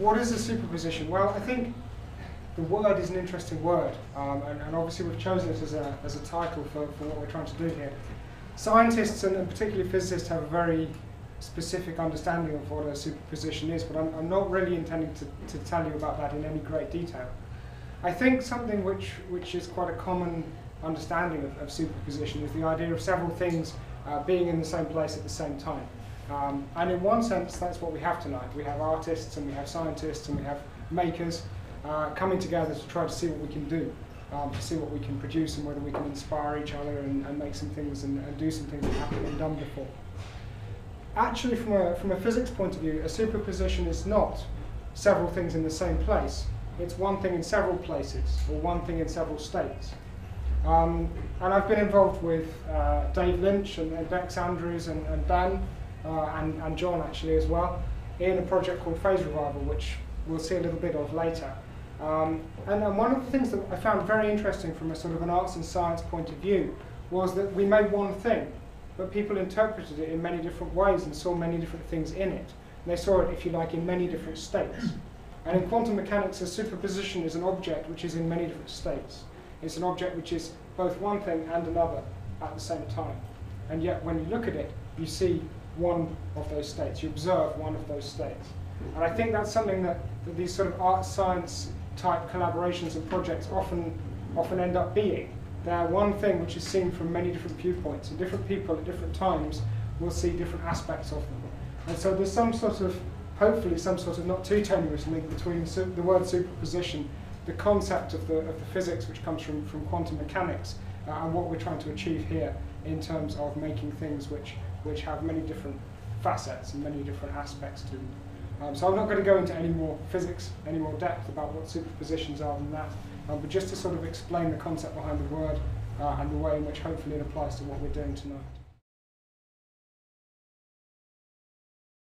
what is a superposition? Well, I think the word is an interesting word, and obviously we've chosen it as a title for what we're trying to do here. Scientists, and particularly physicists, have a very specific understanding of what a superposition is, but I'm not really intending to tell you about that in any great detail. I think something which is quite a common understanding of superposition is the idea of several things being in the same place at the same time. And in one sense, that's what we have tonight. We have artists, and we have scientists, and we have makers coming together to try to see what we can do, to see what we can produce and whether we can inspire each other and make some things and do some things that haven't been done before. Actually, from a physics point of view, a superposition is not several things in the same place. It's one thing in several places, or one thing in several states. And I've been involved with Dave Lynch and Bex Andrews and Ben and John actually as well in a project called Phase Revival, which we'll see a little bit of later. And one of the things that I found very interesting from a sort of an arts and science point of view was that we made one thing, but people interpreted it in many different ways and saw many different things in it. And they saw it, if you like, in many different states. And in quantum mechanics, a superposition is an object which is in many different states. It's an object which is both one thing and another at the same time. And yet, when you look at it, you see one of those states. You observe one of those states. And I think that's something that these sort of art-science type collaborations and projects often end up being. They're one thing which is seen from many different viewpoints, and different people at different times will see different aspects of them. And so there's some sort of, hopefully some sort of not too tenuous link between the word superposition, the concept of the physics which comes from quantum mechanics, and what we're trying to achieve here in terms of making things which have many different facets and many different aspects to them. So I'm not going to go into any more physics, any more depth about what superpositions are than that, but just to sort of explain the concept behind the word and the way in which hopefully it applies to what we're doing tonight.